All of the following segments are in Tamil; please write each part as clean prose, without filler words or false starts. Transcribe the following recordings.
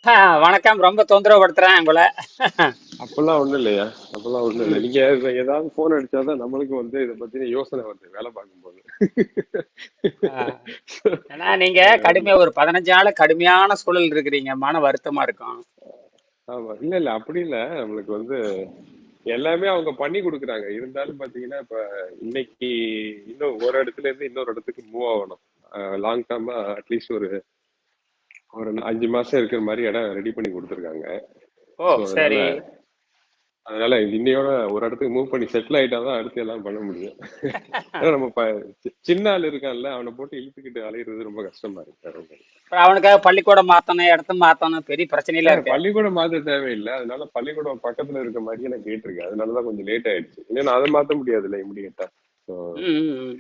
ஆ, வணக்கம். ரொம்ப தொந்தரவு படுத்துறேன் உங்கள. அப்பெல்லாம் ஒண்ணும் இல்லையா? அப்பெல்லாம் ஒண்ணும் இல்லை. ம். நீங்க ஏதாவது போன் அடிச்சாதான் நம்மளுக்கு வந்து இதை பத்தின யோசனை வருது வேலை பார்க்கும்போது. ஆ, ஏன்னா நீங்க கடுமையா ஒரு 15 நாள் கடுமையான சூழல் இருக்கிறீங்க. மன வருத்தமா இருக்கும். ஆமா, இல்ல இல்ல அப்படி இல்ல. நம்மளுக்கு வந்து எல்லாமே அவங்க பண்ணி கொடுக்குறாங்க. இருந்தாலும் பாத்தீங்கன்னா இப்ப இன்னைக்கு இன்னும் ஒரு இடத்துல இருந்து இன்னொரு இடத்துக்கு மூவ் ஆகணும். லாங் டேர்மா அட்லீஸ்ட் ஒரு ஒரு 5 மாசம் இருக்கிற மாதிரி இடம் ரெடி பண்ணி கொடுத்துருக்காங்க. ஓ, ஸோ அதனால சரி. அதனால இன்னையோட ஒரு இடத்துக்கு மூவ் பண்ணி செட்டில் ஆயிட்டாதான் அடுத்து எல்லாம் பண்ண முடியும். ஏன்னா நம்ம சின்ன ஆள் இருக்கான்ல, அவனை போட்டு இழுத்துக்கிட்டு அலையிறது ரொம்ப கஷ்டமா இருக்கு. வேற ஒண்ணும் இல்ல. அப்புறம் அவனுக்காக பள்ளிக்கூடம் மாத்தணும், இடத்த மாத்தணும், பெரிய பிரச்சனையில இருக்கு. பள்ளிக்கூடம் மாத்த தேவையில்லை. அதனால பள்ளிக்கூடம் பக்கத்துல இருக்க மாதிரியே நான் கேட்டிருக்கேன். அதனாலதான் கொஞ்சம் லேட் ஆயிடுச்சு. இல்லைன்னா அதை மாத்த முடியாதுல்ல இமிடியேட்டா. ஸோ ம், ம்,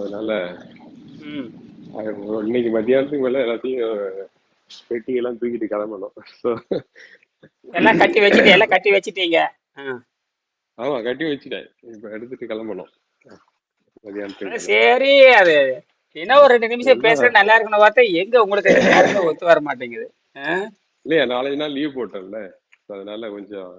அதனால ம். இன்னைக்கு மத்தியானத்துக்கு மேல எல்லாத்தையும் பெட்டி எல்லாம் தூக்கிட்டு கிளம்பணும். ஸோ எல்லாம் கட்டி வச்சிட்டீங்க. ஆ. ஆமா, கட்டி வச்சுட்டேன். இப்ப எடுத்துட்டு கிளம்பணும் மத்தியானத்துக்கு மேல. சரி. அது இன்னும் ஒரு 2 நிமிஷம் எல்லாம் பேசுறது நல்லா இருக்குன்னு பார்த்தா எங்க உங்களுக்கு நேரமே ஒத்து வர மாட்டேங்குது. ஆ? இல்லையா, 4 நாள் லீவ் போட்டேன்ல. So அதனால கொஞ்சம்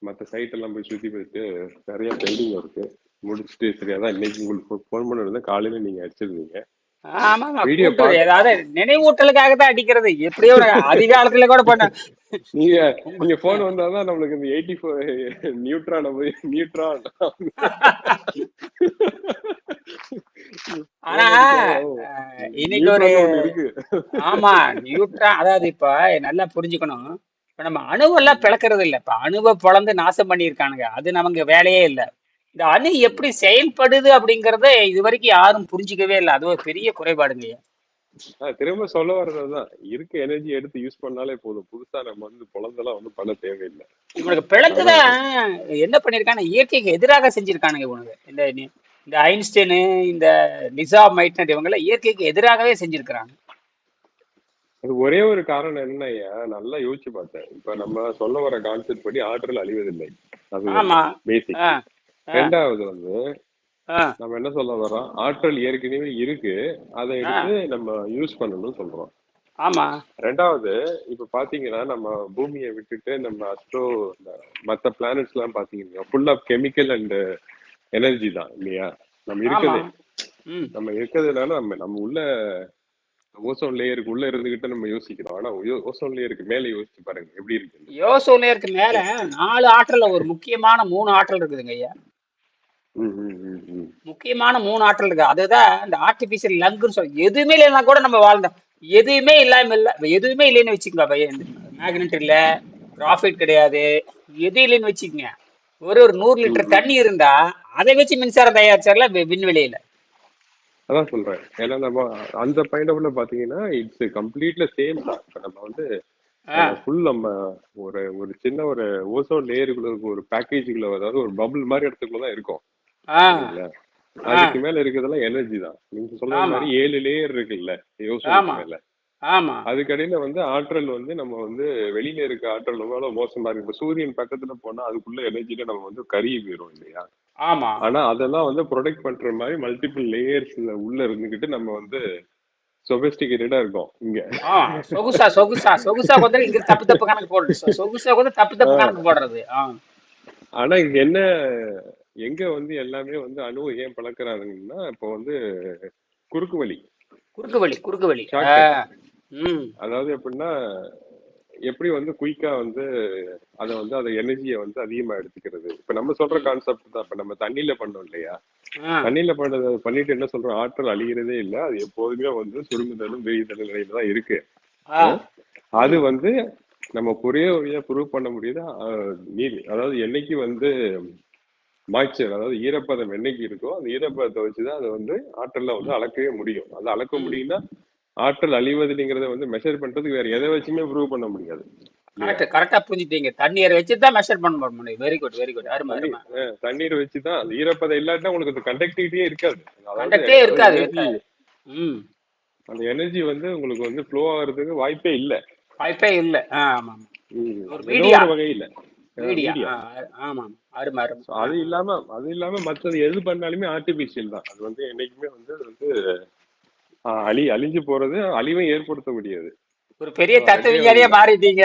மற்ற சைட் எல்லாம் போய் சுத்தி போயிட்டு நிறைய பெயிண்டிங் இருக்கு. முடிச்சுட்டு சரி, அதான் இன்னைக்கு உங்களுக்கு ஃபோன் பண்ணிருந்தேன். காலையில நீங்க அடிச்சிருந்தீங்க. ஆமாமா, வீடியோ கூட்டு பார்க்க ஏதாவது நினைவூட்டலுக்காக தான் அடிக்கிறது. எப்படியோ ஒரு அதிகாலத்துல கூட பண்ண நீங்க உங்க நீங்க போன் வந்தாதான் நம்மளுக்கு இந்த 84 நியூட்ரான் நியூட்ரான் ஆனா போன் அடிச்சா இன்னைக்கு ஒரு நியூட்ரான் ஒண்ணு இருக்கு. ஆமா, நியூட்ரான். அதாவது இப்ப நல்லா புரிஞ்சுக்கணும். இப்ப நம்ம அணுவெல்லாம் பிளக்கிறது இல்ல. இப்ப அணுவை பிளந்து நாசம் பண்ணியிருக்கானுங்க. அது நமக்கு வேலையே இல்ல. இந்த அணு எப்படி செயல்படுது அப்படிங்கறத இது வரைக்கும் யாரும் புரிஞ்சுக்கவே இல்லை. அது ஒரு பெரிய குறைபாடுங்க. திரும்ப சொல்ல வர்றதுதான், இருக்க எனர்ஜி எடுத்து யூஸ் பண்ணாலே போதும். புதுசா நம்ம வந்து பொழந்தெல்லாம் ஒண்ணும் பண்ண தேவையில்லை. இவனுக்கு அதான் பிளக்குதான். அது. என்ன பண்ணிருக்காங்க, இயற்கைக்கு எதிராக செஞ்சிருக்கானுங்க இவனுங்க. இந்த ஐன்ஸ்டைனு, இந்த நிசாம் மைட்னட் இவங்க எல்லாம் இயற்கைக்கு எதிராகவே செஞ்சிருக்கிறாங்க. அது ஒரே ஒரு காரணம் என்னய்யா, நல்லா யோசிச்சு பார்த்தேன். இப்ப நம்ம சொல்ல வர கான்செப்ட் படி ஆற்றல் அழிவதில்லை. அது ஒண்ணு ஆமா. பேசிக். ஆ, ஆ, ரெண்டாவது வந்து ஆ, நம்ம என்ன சொல்ல வரோம், ஆற்றல் ஏற்கனவே இருக்கு, அதை ஆ, எடுத்து நம்ம யூஸ் பண்ணணும்னு சொல்றோம். ஆமா, ரெண்டாவது, இப்ப பாத்தீங்கன்னா நம்ம பூமியை விட்டுட்டு நம்ம மத்த பிளானட்ஸ் எல்லாம் பாத்தீங்கன்னா full of chemical and energy தான் இல்லையா? நம்ம ஆமா. இருக்கதே ம். நம்ம இருக்கிறதுனால நம்ம நம்ம உள்ள ஓசோன் லேயருக்கு உள்ள இருந்துகிட்டு நம்ம யோசிக்கிறோம். ஆனா ஓசோன் லேயருக்கு மேல யோசிச்சு பாருங்க எப்படி இருக்குன்னு. யோசோனியருக்கு மேல 4 ஆற்றல்ல ஒரு முக்கியமான 3 ஆற்றல் இருக்குதுங்க ஐயா. ம், ம், ம், ம். முக்கியமான 3 ஆற்றல் இருக்கு. அதுதான் இந்த ஆர்டிபிஷியல் லங்னு சொல்ல. எதுவுமே இல்லைன்னா கூட நம்ம வாழ்ந்தோம். எதுவுமே இல்லாம இல்ல, எதுவுமே இல்லைன்னு வச்சுக்கோங்க. மேக்னெட் இல்ல, கிராஃபைட் கிடையாது, எது இல்லைன்னு வச்சுக்கோங்க. ஒரு 100 லிட்டர் ம். தண்ணி இருந்தா அதை வச்சு மின்சாரம் தயாரிச்சார்ல விண்வெளியில. அதான் சொல்றேன். ஏன்னா நம்ம அந்த பாயிண்ட் ஆஃப் பாத்தீங்கன்னா இட்ஸ் கம்ப்ளீட்ல சேம் தான். இப்ப நம்ம வந்து ஆ, ஃபுல் நம்ம ஒரு ஒரு சின்ன ஒரு ஓசோன் லேயருக்குள்ள இருக்க ஒரு பேக்கேஜுக்குள்ள, அதாவது ஒரு பபுள் மாதிரி இடத்துக்குள்ள தான் இருக்கும். ஆ, சரிங்களா? ஆ, அதுக்கு மேல இருக்கிறதெல்லாம் எனர்ஜி தான். நீங்க சொல்றது ஆமா, மாதிரி 7 லேயர் இருக்குல்ல ஓசோனுக்கு ஆமா, மேல. ஆமா, அதுக்கடியில வந்து ஆற்றல் வந்து நம்ம வந்து வெளியில இருக்க ஆற்றல் ரொம்ப மோசமா இருக்கு. இப்ப சூரியன் பக்கத்துல போனா அதுக்குள்ள எனர்ஜில நம்ம வந்து கருகி போயிரும் இல்லையா? ஆமா. ஆனா அதெல்லாம் வந்து ப்ரொடெக்ட் பண்ற மாதிரி மல்டிபிள் லேயர்ஸ்ல உள்ள இருந்துகிட்டு நம்ம வந்து சொபிஸ்டிகேட்டடா இருக்கோம் இங்க. ஆ, சொகுசா சொகுசா சொகுசா கொஞ்சம் இங்க தப்பு தப்பு கணக்கு போடுறது. சொகுசா கொஞ்சம் தப்பு தப்பு கணக்கு போடுறது. ஆ. ஆனா இங்க என்ன, எங்க வந்து எல்லாமே வந்து அணுவை ஏன் பழக்கிறாங்கன்னா இப்போ வந்து குறுக்கு வழி, குறுக்கு வழி, குறுக்கு வழி. ஆ. ஷார்ட்கட். ம். அதாவது எப்படின்னா, எப்படி வந்து குயிக்கா வந்து அதை எனர்ஜியை வந்து அதிகமா எடுத்துக்கிறது. இப்ப நம்ம சொல்ற ம். கான்செப்ட் தான். இப்ப நம்ம தண்ணியில பண்ணோம் இல்லையா? ஆ. தண்ணியில பண்ணதை பண்ணிட்டு என்ன சொல்றோம், ஆற்றல் அழிகிறதே இல்லை, அது எப்போதுமே வந்து சுருங்குதலும் விரிதலும் நிலையில தான் இருக்கு. ஆ. அது ம். வந்து நம்ம ஒரே வழியா ப்ரூவ் பண்ண முடியுது. நீர், அதாவது என்னைக்கு வந்து மாய்ச்சர், அதாவது ஈரப்பதம் என்னைக்கு இருக்கோ அந்த ஈரப்பதத்தை வச்சுதான் அதை வந்து ஆற்றல்ல வந்து அளக்கவே முடியும். அதை அளக்க ம். முடியும்னா ஆற்றல் அழிவதுங்கிறத வந்து மெஷர் பண்றதுக்கு வேற எதை வச்சுமே ப்ரூவ் பண்ண முடியாது இல்லையா? கரெக்ட், கரெக்டா புரிஞ்சுட்டீங்க. தண்ணீரை வச்சு தான் மெஷர் பண்ண முடியும். Very good, very good. அருமை, தண்ணி அருமை. தண்ணீர் வச்சுதான், அந்த ஈரப்பதம் இல்லாட்டினா உங்களுக்கு அந்த கண்டக்டிவிட்டியே இருக்காது. அதாவது கண்டக்டே அதாவது இருக்காது, எனர்ஜி, இருக்காது. ம். அந்த எனர்ஜி வந்து உங்களுக்கு வந்து ஃப்ளோ ஆகுறதுக்கு வாய்ப்பே இல்லை. வாய்ப்பே இல்லை. ஆ, ஆமா, ஆமா. ஒரு ஏதோ மீடியா. ஒரு வகையில மீடியா. மீடியா. ஆ, ஆமா. அருமை, அருமை. ஆ. அது இல்லாம மற்றது எது பண்ணாலுமே ஆர்டிபிஷியல் தான். அது வந்து என்னைக்குமே வந்து அது வந்து அழிஞ்சு போறது, அழிவை ஏற்படுத்த முடியாது. ஒரு பெரிய ரெண்டே தத்துவஞானியா வழிதான். மாறிட்டீங்க.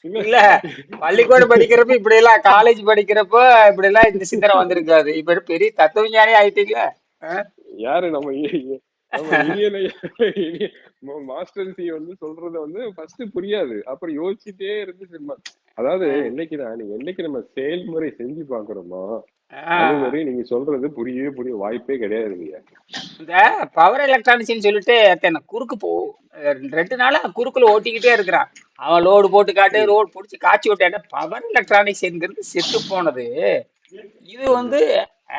இல்ல இல்ல, பள்ளிக்கூடம் படிக்கிறப்ப இப்படி எல்லாம், காலேஜ் படிக்கிறப்ப இப்படி எல்லாம் இந்த சிந்தனை வந்திருக்காது. இப்ப பெரிய தத்துவஞானி ஆயிட்டீங்களா? ஆ? யாரு நம்ம நம்ம இரியனை மாஸ்டர் சி வந்து சொல்றத வந்து ஃபர்ஸ்ட் புரியாது, அப்புறம் யோசிச்சுட்டே இருந்து சினிமா. அதாவது என்னைக்குதான் நீங்க என்னைக்கு நம்ம செயல்முறை செஞ்சு பாக்குறோமோ ஆ. அது வரை நீங்க சொல்றது புரிய வாய்ப்பே கிடையாது இல்லையா? இந்த பவர் எலக்ட்ரானிக்ஸ்னு சொல்லிட்டு அத்தனை குறுக்கு 2 நாளா குறுக்குல ஓட்டிக்கிட்டே இருக்கிறான். அவன் லோடு போட்டு காட்டு, ம், ரோடு பிடிச்சி காய்ச்சி விட்டான். பவர் எலக்ட்ரானிக்ஸ்ங்கிறது செத்து போனது. இது ம், வந்து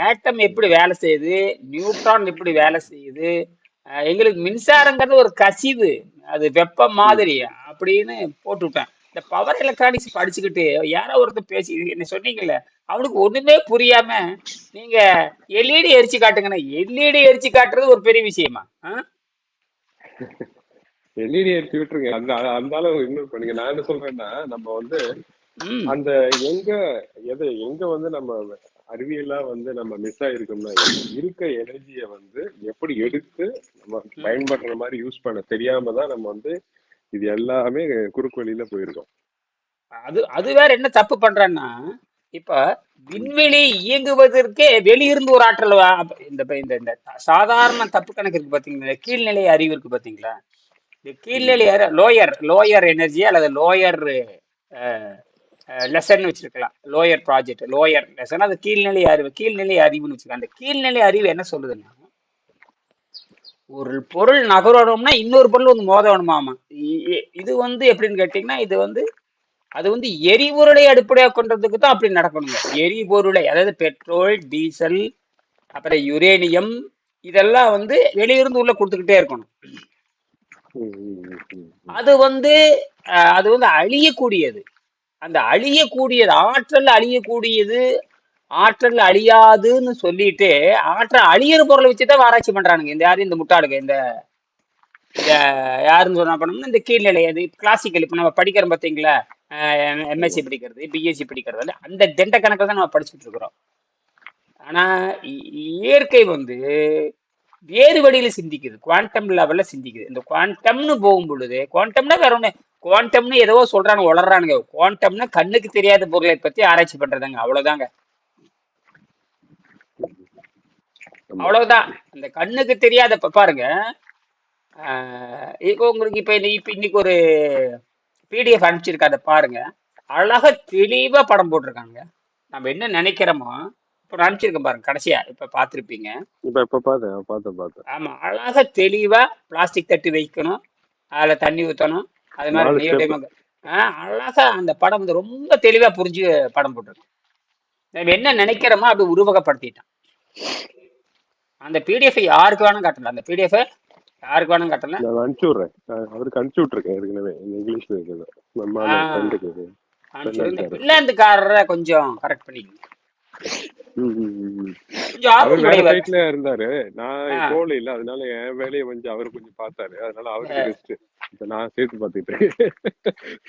ஆட்டம் எப்படி வேலை செய்யுது, நியூட்ரான் எப்படி வேலை செய்யுது, எங்களுக்கு மின்சாரங்கிறது ஒரு கசிவு, அது வெப்பம் ம். மாதிரி அப்படின்னு போட்டு விட்டேன். இந்த பவர் எலக்ட்ரானிக்ஸ் படிச்சுக்கிட்டு யாரோ ஒருத்தர் பேசி என்ன சொன்னீங்கல்ல, அவனுக்கு ஒண்ணுமே புரியாம நீங்க எல்இடி எரிச்சு காட்டுங்கண்ணா. எல்இடி எரிச்சு காட்டுறது ஒரு பெரிய விஷயமா? எல்இடி எடுத்து விட்டுருங்க. அந்த அந்த அளவு இக்னோர் பண்ணுங்க. நான் என்ன சொல்றேன்னா நம்ம வந்து ம் அந்த எங்க எங்க வந்து நம்ம அறிவியலா வந்து நம்ம மிஸ் ஆயிருக்கோம்னா இருக்க எனர்ஜியை வந்து எப்படி எடுத்து நம்ம ம். பயன்படுற மாதிரி யூஸ் பண்ண தெரியாம தான் நம்ம வந்து இது எல்லாமே குறுக்கு வழியில போயிருக்கோம். அது வேற என்ன தப்பு பண்றான்னா, இப்ப விண்வெளி இயங்குவதற்கே வெளியிருந்து ஒரு ஆற்றல் இந்த சாதாரண தப்பு கணக்கு இருக்கு பாத்தீங்களா, கீழ்நிலை அறிவு இருக்கு பாத்தீங்களா, இந்த ம், கீழ்நிலை லோயர் எனர்ஜி அல்லது லோயர் லெசன் வச்சிருக்கலாம். லோயர் ப்ராஜெக்ட், லோயர் லெசன், அது கீழ்நிலை அறிவுன்னு வச்சுக்கலாம். அந்த கீழ்நிலை அறிவு என்ன சொல்லுதுன்னா, ஒரு பொருள் நகரணும்னா இன்னொரு பொருள் வந்து மோதணுமாமா. இது வந்து எப்படின்னு கேட்டீங்கன்னா, இது வந்து அது வந்து எரிபொருளை அடிப்படையாக கொண்டதுக்கு தான் அப்படி நடக்கணுங்க. எரிபொருளை, அதாவது பெட்ரோல், டீசல், அப்புறம் யுரேனியம், இதெல்லாம் வந்து வெளியிருந்து உள்ள கொடுத்துக்கிட்டே இருக்கணும். ம், ம், ம், ம். அது வந்து அழியக்கூடியது. அந்த அழியக்கூடியது, ஆற்றல் அழியக்கூடியது, ஆற்றல் அழியாதுன்னு சொல்லிட்டு ஆற்றல் அழியிற பொருளை வச்சுதான் ஆராய்ச்சி பண்றானுங்க. இந்த யாரு, இந்த முட்டாளுங்க, இந்த இந்த யாருன்னு சொன்னா பண்ணோம்னா, இந்த கீழ்நிலை, அது கிளாசிக்கல். இப்ப நம்ம படிக்கிறோம் பாத்தீங்களா, ஆமா. எம்எஸ்சி படிக்கிறது, பிஎஸ்சி படிக்கிறது, அந்த திண்ட கணக்கில் தான் நம்ம படிச்சுட்டு இருக்கிறோம். ஆனா இயற்கை வந்து வேறு வழியில சிந்திக்குது, குவாண்டம் லெவல்ல சிந்திக்குது. இந்த குவாண்டம்னு போகும் பொழுது, குவாண்டம்னா வேற ஒண்ணு, குவாண்டம்னு ஏதோ சொல்றானுங்க, வளர்றானுங்க. குவாண்டம்னா கண்ணுக்கு தெரியாத பொருளை பத்தி ஆராய்ச்சி பண்றதாங்க, அவ்வளவுதாங்க. ஆமா. அவ்வளவுதான். அந்த கண்ணுக்கு தெரியாத, இப்ப பாருங்க, இப்போ உங்களுக்கு இப்ப இன்னைக்கு ஒரு பிடிஎஃப் அனுப்பிச்சிருக்க, அதை பாருங்க. அழகா தெளிவா படம் போட்டிருக்காங்க. நம்ம என்ன நினைக்கிறோமோ, இப்போ நான் அனுப்பிச்சிருக்கேன் பாருங்க, கடைசியா இப்ப பார்த்திருப்பீங்க. இப்ப இப்ப பார்த்தேன். ஆமா, அழகா தெளிவா பிளாஸ்டிக் தட்டு வைக்கணும், அதுல தண்ணி ஊத்தணும், அது மாதிரி 4 ஸ்டெப். நியோடைமாக, அழகா அந்த படம் வந்து ரொம்ப தெளிவா புரிஞ்சு படம் போட்டிருக்கோம். நம்ம என்ன நினைக்கிறோமோ அப்படி உருவகப்படுத்திட்டான். அந்த பிடிஎஃப் யாருக்கு வேணும் காட்டலாம், அந்த பிடிஎஃப் யாருக்கு வேணும் காட்டலாம். நான் அனுப்பிச்சு விடுறேன். அவருக்கு அனுப்பிச்சு விட்டுருக்கேன் ஏற்கனவே, இங்கிலீஷ்ல இருக்குது. நம்ம ஃப்ரெண்டுக்கு இந்த அனுப்பிச்சாரு. பின்லாந்துக்காரரை கொஞ்சம் கரெக்ட் பண்ணிக்கங்க. கொஞ்சம் அவர் ஆர்வம் வேற உடையவர். சைட்ல இருந்தாரு, நான் ஆஹ் போல இல்ல, அதனால என் வேலையை கொஞ்சம் அவரு கொஞ்சம் பார்த்தாரு, அதனால அவருக்கு ரெஸ்ட். இப்ப நான் சேர்த்து பார்த்துட்டு இருக்கேன்.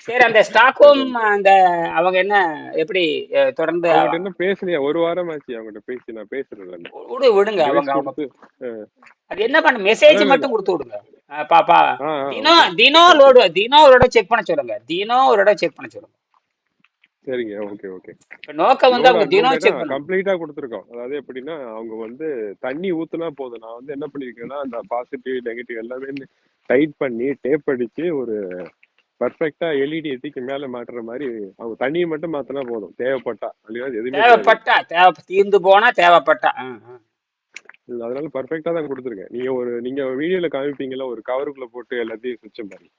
சரி, அந்த ஸ்டாக்ஹோம், அந்த அவங்க என்ன, எப்படி தொடர்ந்து அவங்ககிட்ட என்ன பேசலையா, ஒரு வாரம் ஆச்சு அவங்ககிட்ட பேசி. நான் பேசுறேன், விடுங்க. அவங்க கிரேஸ் அவங்க கொடுத்து. அது என்ன பண்ண, மெசேஜ் இல்ல. மட்டும் கொடுத்து விடுங்க. பாப்பா, ஓகே. தினம் ஒரு இடம் செக் பண்ண சொல்லுங்க. தினம் ஒரு இடம் செக் பண்ண சொல்லுங்க. சரிங்க. ஓகே. இப்ப நோக்கம் வந்து லோடு அவங்க தினம் அன்லோடடா செக் பண்ணணும். கம்ப்ளீட்டா கொடுத்துருக்கோம். அதாவது எப்படின்னா அவங்க வந்து தண்ணி ஊத்துனா போதும். நான் வந்து என்ன பண்ணிருக்கேன்னா அந்த பாசிட்டிவ் நெகட்டிவ் எல்லாமே டைட் பண்ணி டேப் அடிச்சு ஒரு பர்ஃபெக்டா எல்இடி எத்திக்கு மேல மாட்டுற மாதிரி அவங்க தண்ணியை மட்டும் மாத்தினா போதும், தேவைப்பட்டா. அல்லது எதுவுமே தேவைப்பட்டா, தீர்ந்து போனா தேவைப்பட்டா. அதனால பர்ஃபெக்டா தான் கொடுத்துருக்கேன். நீங்க வீடியோல காமிப்பீங்கல்ல, ஒரு கவருக்குள்ள போட்டு எல்லாத்தையும் சுவிட்சம் பாருங்க.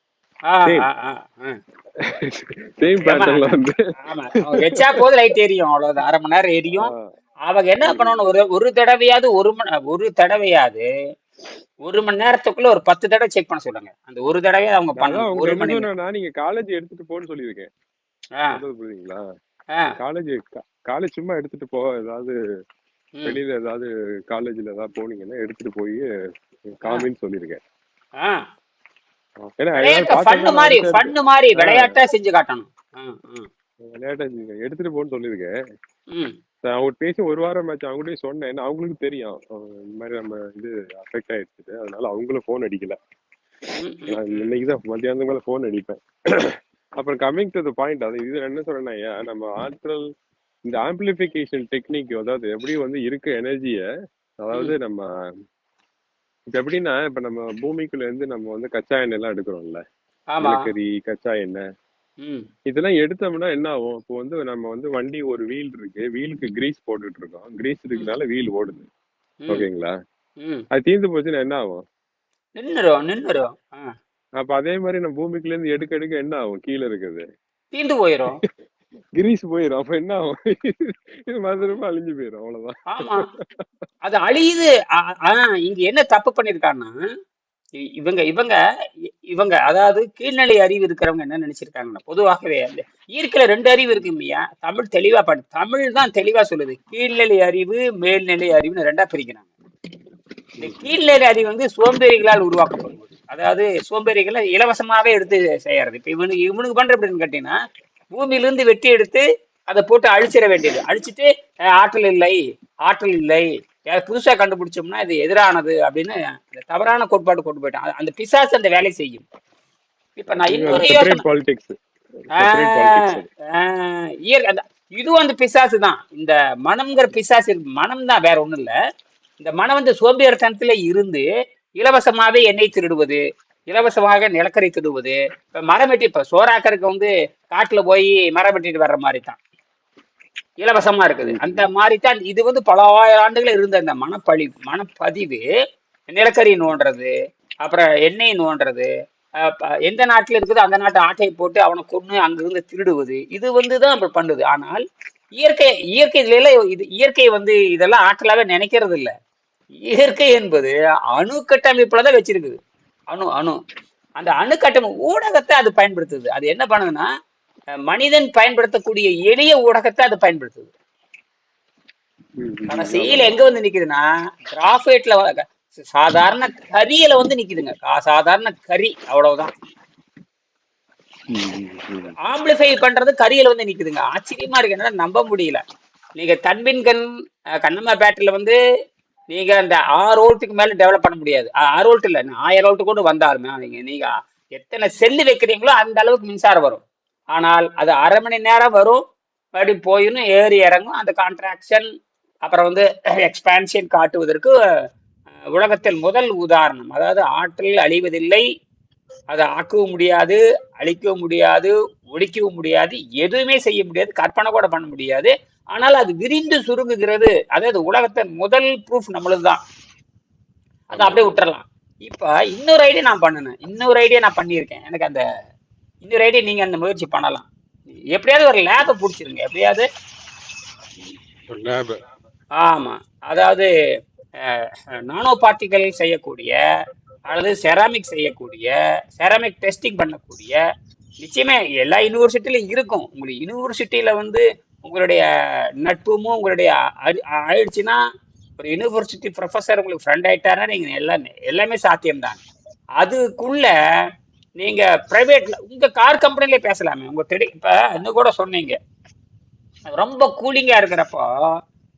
சேம் பேட்டர்ன்ல வந்து ஆமா, வச்சா போது லைட் எரியும், அவ்வளவுதான். அரை மணி நேரம் எரியும். அவங்க என்ன பண்ணணும், ஒரு தடவையாவது ஒரு மணி நேரத்துக்குள்ள ஒரு 10 தடவை செக் பண்ண சொல்லுங்க. அந்த ஒரு தடவை அவங்க பண்ணணும், ஒரு மணி நேரம். நீங்க காலேஜ் எடுத்துட்டு போன்னு சொல்லியிருக்கேன். புரியுதுங்களா? காலேஜ் சும்மா எடுத்துட்டு போ, ஏதாவது வெளியில ஏதாவது காலேஜ்ல ஏதாவது போனீங்கன்னா எடுத்துட்டு போய் காமின்னு சொல்லியிருக்கேன். விளையாட்டா செஞ்சு காட்டணும். விளையாட்டா எடுத்துட்டு போன்னு சொல்லியிருக்கேன். அவங்க பேசி ஒரு வாரம் ஆச்சு. அவங்ககிட்டயும் சொன்னேன். ஏன்னா அவங்களுக்கு தெரியும் இந்த மாதிரி நம்ம இது அஃபெக்ட் ஆயிடுச்சு. அதனால அவங்களும் ஃபோன் அடிக்கல. ம், ம், நான் ம், இன்னைக்குதான் மத்தியானம் மேல ஃபோன் அடிப்பேன். அப்புறம் கம்மிங் டு த பாயிண்ட், அது இது என்ன சொல்றேன்னா, நம்ம ஆட்கள் இந்த ஆம்பிளிஃபிகேஷன் டெக்னிக், அதாவது எப்படி வந்து இருக்க எனர்ஜிய, அதாவது ம். நம்ம இப்ப எப்படின்னா, இப்ப நம்ம பூமிக்குள்ள இருந்து நம்ம வந்து கச்சா எண்ணெய் எல்லாம் எடுக்கிறோம்ல, ஆமா. நிலக்கரி, கச்சா எண்ணெய், ம், இதெல்லாம் எடுத்தோம்னா என்ன ஆகும்? இப்போ வந்து நம்ம வந்து வண்டி ஒரு வீல் இருக்கு, வீலுக்கு கிரீஸ் போட்டுட்டு இருக்கோம், கிரீஸ் ம், இருக்கனால வீல் ஓடுது, ம், ஓகேங்களா? ம். அது தீர்ந்து போச்சுன்னா என்ன ஆகும்? நின்னுரும். அப்ப அதே மாதிரி நம்ம பூமிக்குள்ள இருந்து எடுக்க எடுக்க என்ன ஆகும்? கீழே இருக்குது தீந்து போயிரும். கிரீஸ் போயிடும். அப்ப என்ன ஆகும்? இது மறுபடியும் அழிஞ்சு போயிடும், அவ்வளவுதான். ஆமா. அது அழியுது. இங்க என்ன தப்பு பண்ணிருக்காங்கன்னா, இவங்க இவங்க இவங்க அதாவது கீழ்நிலை அறிவு இருக்கிறவங்க என்ன நினைச்சிருக்காங்கன்னா, பொதுவாகவே அந்த இயற்கையில 2 அறிவு இருக்கு இல்லையா? தமிழ் தெளிவா தமிழ் தான் தெளிவா சொல்லுது. கீழ்நிலை அறிவு, மேல்நிலை அறிவுன்னு 2ஆ பிரிக்கிறாங்க. இந்த கீழ்நிலை அறிவு வந்து சோம்பேறிகளால் உருவாக்கப்படுவது. அதாவது சோம்பேறிகளை இலவசமாவே எடுத்து செய்யறது. இப்ப இவனுக்கு பண்ற எப்படின்னு கேட்டீங்கன்னா, பூமியிலிருந்து வெட்டி எடுத்து அதை போட்டு அழிச்சிட வேண்டியது. அழிச்சிட்டு ஆற்றல் இல்லை, ஆற்றல் இல்லை, புதுசா கண்டுபிடிச்சோம்னா இது எதிரானது அப்படின்னு அந்த தவறான கோட்பாடு கொண்டு போயிட்டான். அந்த பிசாசு அந்த வேலை செய்யும். இப்ப நான் இன்னொரு யோசனை, செப்பரேட் பாலிடிக்ஸ், செப்பரேட் பாலிடிக்ஸ் அது. இதுவும் அந்த பிசாசு தான். இந்த மனம்ங்கிற பிசாசு இருக்கு. மனம் தான், வேற ஒண்ணும் இல்ல. இந்த மனம் வந்து சோம்பேறித்தனத்துல இருந்து இலவசமாவே எண்ணெய் திருடுவது, இலவசமாக நிலக்கரி திருடுவது. இப்ப மரம் வெட்டி, இப்ப சோறாக்கருக்கு வந்து காட்டுல போய் மரம் வெட்டிட்டு வர்ற மாதிரி தான் இலவசமா இருக்குது. அந்த மாதிரி தான் இது வந்து பல ஆயிரம் ஆண்டுகள் இருந்த அந்த மனப்பதிவு, நிலக்கரி நோண்டுறது, அப்புறம் எண்ணெய் நோண்டுறது, எந்த நாட்டுல இருக்குதோ அந்த நாட்டு ஆட்டையை போட்டு அவனை கொண்டு அங்கிருந்து திருடுவது, இது வந்து தான் அப்படி பண்ணுது. ஆனால் இயற்கை இதுல எல்லாம் இயற்கை வந்து இதெல்லாம் ஆற்றலாவே நினைக்கிறது இல்ல. இயற்கை என்பது அணு கட்டமைப்புலதான் வச்சிருக்குது. அணு அணு அந்த அணு கட்டமைப்பு ஊடகத்தை அது பயன்படுத்துது. அது என்ன பண்ணுதுன்னா, மனிதன் பயன்படுத்தக்கூடிய எளிய ஊடகத்தை அது பயன்படுத்துது. கடைசியில எங்க வந்து நிக்குதுன்னா, கிராஃபைட்ல சாதாரண கரியில வந்து நிக்குதுங்க. சாதாரண கரி, அவ்வளவுதான். ஆம்பிளிஃபை பண்றது கரியில வந்து நிக்குதுங்க. ஆச்சரியமா இருக்கு, என்னால நம்ப முடியல. நீங்க தன்பின்கண் கண்ணம்மா பேட்டரியில வந்து நீங்க அந்த 6 வோல்ட்டுக்கு மேல டெவலப் பண்ண முடியாது. 6 வோல்ட் இல்ல, 1000 வோல்ட் கூட வந்தாலுமே நீங்க எத்தனை செல்லு வைக்கிறீங்களோ அந்த அளவுக்கு மின்சாரம் வரும். ஆனால் அது அரை மணி நேரம் வரும், மறுபடியும் போயிடும், ஏறி இறங்கும். அந்த கான்ட்ராக்ஷன் அப்புறம் வந்து எக்ஸ்பான்ஷன் காட்டுவதற்கு உலகத்தில் முதல் உதாரணம். அதாவது ஆற்றல் அழிவதில்லை, அதை ஆக்கவும் முடியாது, அழிக்கவும் முடியாது, ஒழிக்கவும் முடியாது, எதுவுமே செய்ய முடியாது, கற்பனை கூட பண்ண முடியாது. ஆனால் அது விரிந்து சுருங்குகிறது. அதாவது உலகத்தின் முதல் ப்ரூஃப் நம்மளுக்கு தான். அதை அப்படியே விட்டுறலாம். இப்ப இன்னொரு ஐடியா நான் பண்ணியிருக்கேன். எனக்கு அந்த இன்னொரு ஐடியா நீங்க அந்த முயற்சி பண்ணலாம். எப்படியாவது ஒரு லேபை பிடிச்சிருங்க, எப்படியாவது. ஆமா, அதாவது நானோ பார்ட்டிகல் செய்யக்கூடிய அல்லது செராமிக் செய்யக்கூடிய, செராமிக் டெஸ்டிங் பண்ணக்கூடிய, நிச்சயமே எல்லா யூனிவர்சிட்டியிலும் இருக்கும். உங்களுக்கு யூனிவர்சிட்டியில வந்து உங்களுடைய நட்புமும் உங்களுடைய ஆயிடுச்சுன்னா, ஒரு யூனிவர்சிட்டி ப்ரொஃபஸர் உங்களுக்கு ஃப்ரெண்ட் ஆயிட்டாருன்னா நீங்க எல்லாமே சாத்தியம்தான். அதுக்குள்ள நீங்க பிரைவேட்ல உங்க கார் கம்பெனிலே பேசலாமே. உங்க இப்ப இன்னும் கூட சொன்னீங்க, ரொம்ப கூலிங்கா இருக்கிறப்போ